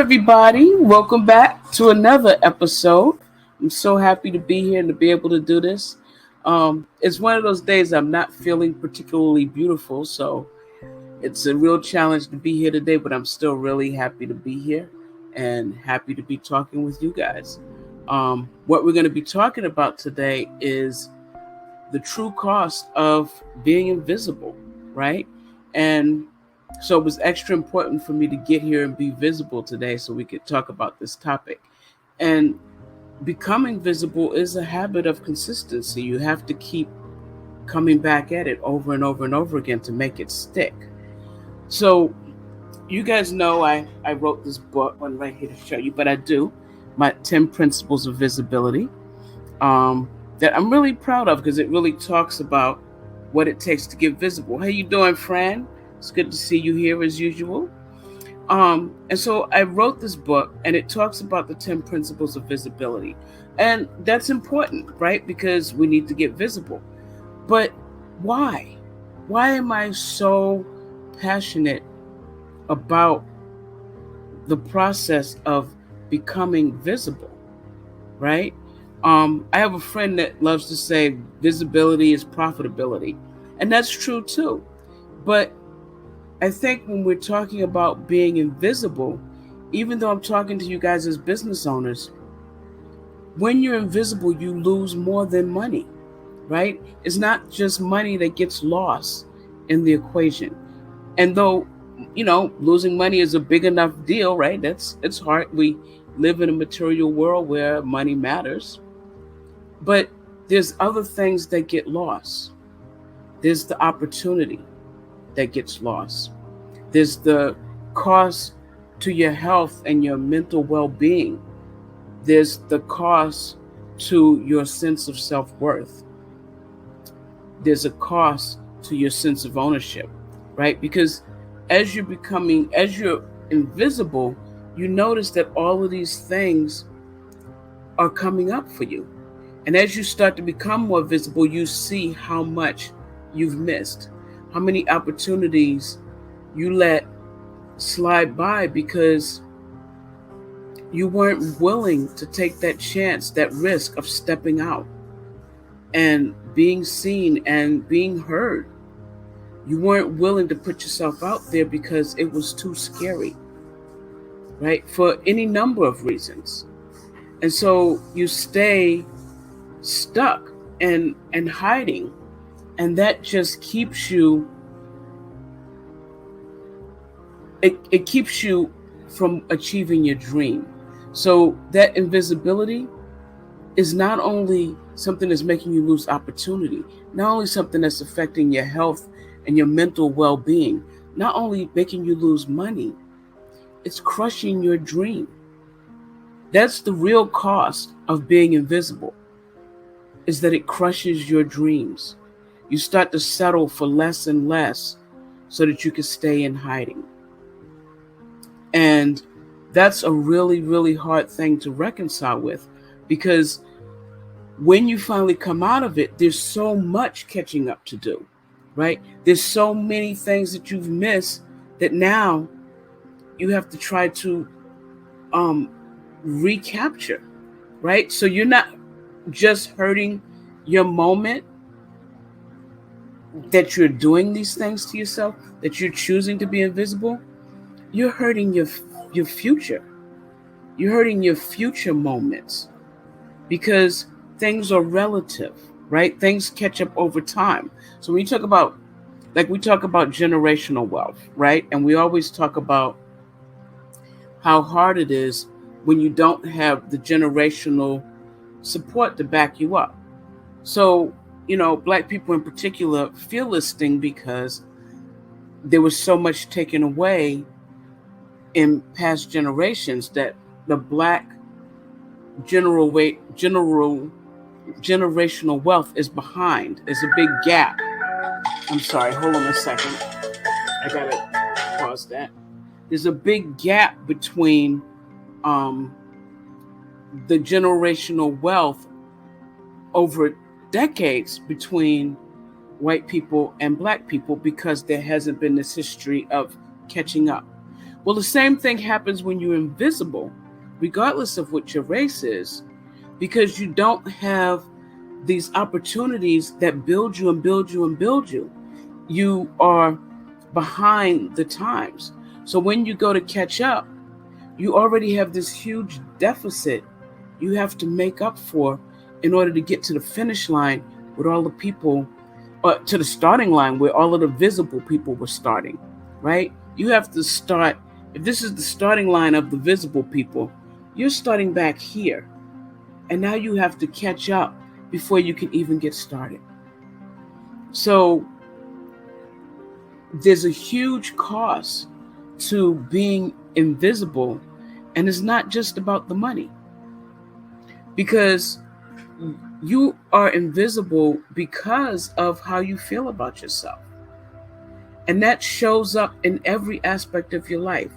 everybody. Welcome back to another episode. I'm so happy to be here and to be able to do this. It's one of those days I'm not feeling particularly beautiful, so it's a real challenge to be here today, but I'm still really happy to be here and happy to be talking with you guys. What we're going to be talking about today is the true cost of being invisible, right? And so it was extra important for me to get here and be visible today so we could talk about this topic. And becoming visible is a habit of consistency. You have to keep coming back at it over and over and over again to make it stick. So you guys know I wrote this book, one right here to show you, but I do, my 10 Principles of Visibility, that I'm really proud of because it really talks about what it takes to get visible. How you doing, Fran? It's good to see you here as usual. And so I wrote this book and it talks about the 10 principles of visibility. And that's important, right? Because we need to get visible. But why? Why am I so passionate about the process of becoming visible, right? I have a friend that loves to say visibility is profitability. And that's true too. But I think when we're talking about being invisible, even though I'm talking to you guys as business owners, when you're invisible, you lose more than money, right? It's not just money that gets lost in the equation. And though, losing money is a big enough deal, right? It's hard. We live in a material world where money matters. But there's other things that get lost. There's the opportunity that gets lost. There's the cost to your health and your mental well-being. There's the cost to your sense of self-worth. There's a cost to your sense of ownership, right? Because as you're invisible, you notice that all of these things are coming up for you. And as you start to become more visible, you see how much you've missed, how many opportunities you let slide by because you weren't willing to take that chance, that risk of stepping out and being seen and being heard. You weren't willing to put yourself out there because it was too scary, right? For any number of reasons. And so you stay stuck and hiding, and that just keeps you it keeps you from achieving your dream. So that invisibility is not only something that's making you lose opportunity, not only something that's affecting your health and your mental well-being, not only making you lose money, it's crushing your dream. That's the real cost of being invisible, is that it crushes your dreams. You start to settle for less and less so that you can stay in hiding. And that's a really, really hard thing to reconcile with, because when you finally come out of it, there's so much catching up to do, right? There's so many things that you've missed that now you have to try to recapture, right? So you're not just hurting your moment that you're doing these things to yourself, that you're choosing to be invisible. You're hurting your future. You're hurting your future moments because things are relative, right? Things catch up over time. So when you talk about, we talk about generational wealth, right? And we always talk about how hard it is when you don't have the generational support to back you up. So, Black people in particular feel this thing because there was so much taken away in past generations that the Black generational wealth is behind. There's a big gap. I'm sorry, hold on a second. I gotta pause that. There's a big gap between the generational wealth over decades between white people and Black people because there hasn't been this history of catching up. Well, the same thing happens when you're invisible, regardless of what your race is, because you don't have these opportunities that build you and build you and build you. You are behind the times. So when you go to catch up, you already have this huge deficit you have to make up for in order to get to the finish line with all the people, or to the starting line where all of the visible people were starting, right? You have to start, if this is the starting line of the visible people, you're starting back here. And now you have to catch up before you can even get started. So there's a huge cost to being invisible, and it's not just about the money, because you are invisible because of how you feel about yourself. And that shows up in every aspect of your life.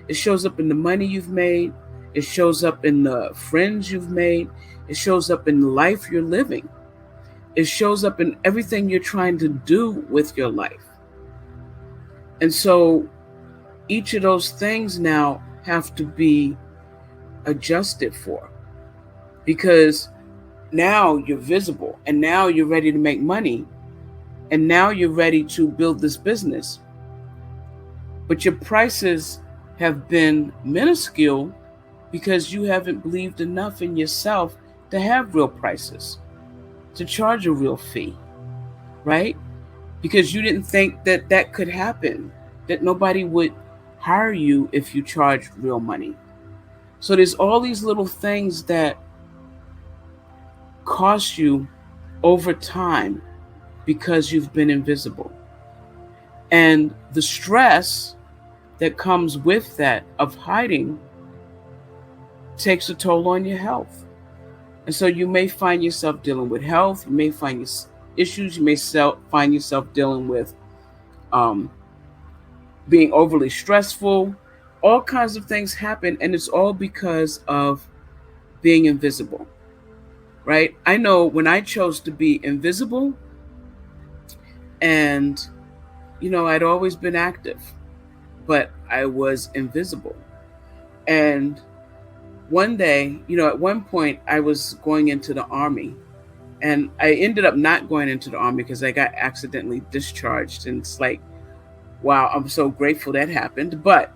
It shows up in the money you've made. It shows up in the friends you've made. It shows up in the life you're living. It shows up in everything you're trying to do with your life. And so each of those things now have to be adjusted for, because now you're visible, and now you're ready to make money, and now you're ready to build this business. But your prices have been minuscule because you haven't believed enough in yourself to have real prices, to charge a real fee, right? Because you didn't think that that could happen, that nobody would hire you if you charged real money. So there's all these little things that cost you over time because you've been invisible. And the stress that comes with that of hiding takes a toll on your health. And so you may find yourself dealing with health, you may find issues, you may find yourself dealing with being overly stressful. All kinds of things happen, and it's all because of being invisible, right? I know when I chose to be invisible, and I'd always been active, but I was invisible. And one day, at one point I was going into the Army, and I ended up not going into the Army because I got accidentally discharged. And it's like, wow, I'm so grateful that happened. But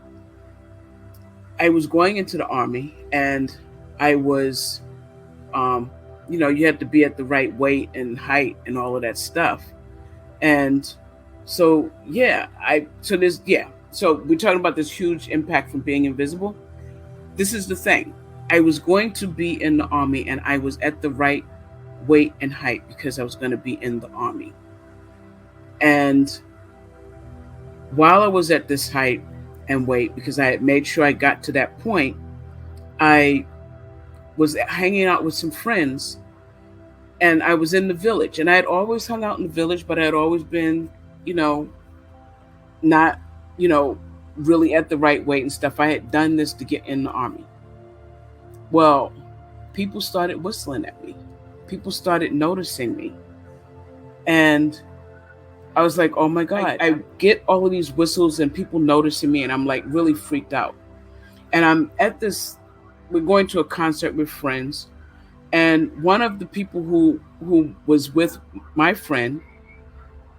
I was going into the Army, and I was, you had to be at the right weight and height and all of that stuff. And so, so we're talking about this huge impact from being invisible. This is the thing. I was going to be in the Army, and I was at the right weight and height because I was going to be in the Army. And while I was at this height and weight, because I had made sure I got to that point, I was hanging out with some friends, and I was in the village. And I had always hung out in the village, but I had always been, not, really at the right weight and stuff. I had done this to get in the Army. Well, people started whistling at me. People started noticing me. And I was like, oh my God, I get all of these whistles and people noticing me, and I'm like really freaked out. And we're going to a concert with friends. And one of the people who was with my friend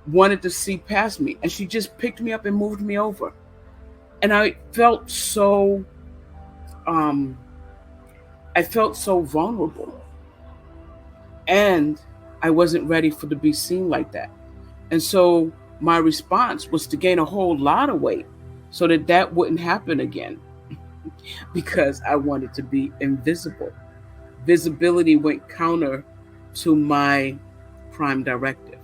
wanted to see past me, and she just picked me up and moved me over. And I felt so vulnerable, and I wasn't ready to be seen like that. And so my response was to gain a whole lot of weight so that wouldn't happen again, because I wanted to be invisible. Visibility went counter to my prime directive.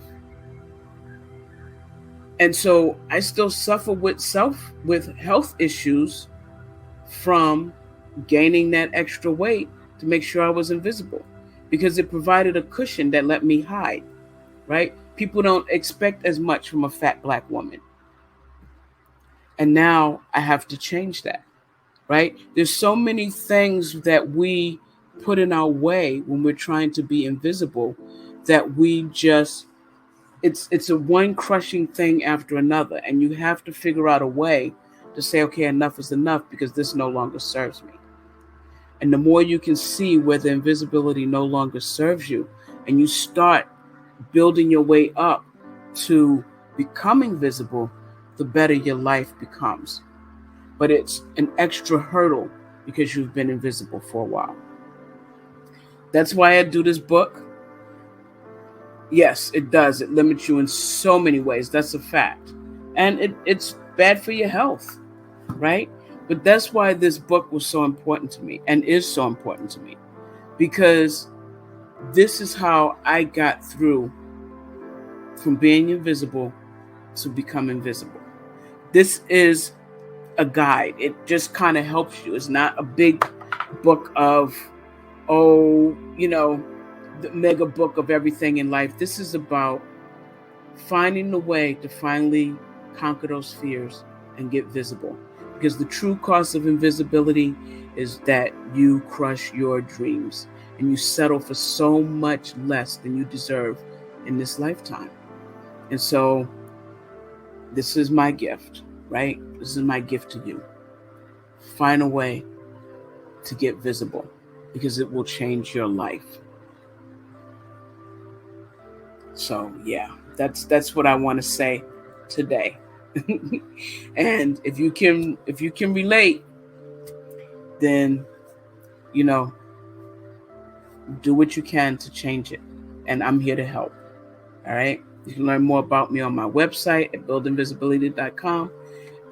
And so I still suffer with health issues from gaining that extra weight to make sure I was invisible, because it provided a cushion that let me hide, right? People don't expect as much from a fat Black woman. And now I have to change that, right? There's so many things that we put in our way when we're trying to be invisible that it's a one crushing thing after another. And you have to figure out a way to say, okay, enough is enough because this no longer serves me. And the more you can see where the invisibility no longer serves you, and you start building your way up to becoming visible, the better your life becomes. But it's an extra hurdle because you've been invisible for a while. That's why I do this book. Yes, it does. It limits you in so many ways. That's a fact. And it's bad for your health, right? But that's why this book was so important to me and is so important to me, because this is how I got through from being invisible to becoming visible. This is a guide. It just kind of helps you. It's not a big book of, the mega book of everything in life. This is about finding the way to finally conquer those fears and get visible. Because the true cost of invisibility is that you crush your dreams and you settle for so much less than you deserve in this lifetime. And so this is my gift, right? This is my gift to you. Find a way to get visible because it will change your life. So yeah, that's what I want to say today. And if you can relate, then do what you can to change it. And I'm here to help. All right. You can learn more about me on my website at buildinvisibility.com.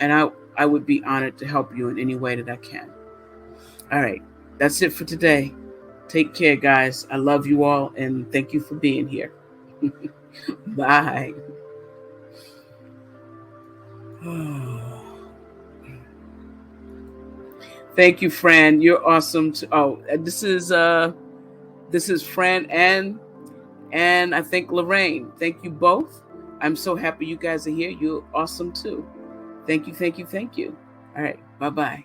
And I would be honored to help you in any way that I can. All right. That's it for today. Take care, guys. I love you all and thank you for being here. Bye. Thank you, Fran. You're awesome. This is Fran and I think Lorraine. Thank you both. I'm so happy you guys are here. You're awesome too. Thank you. All right. Bye-bye.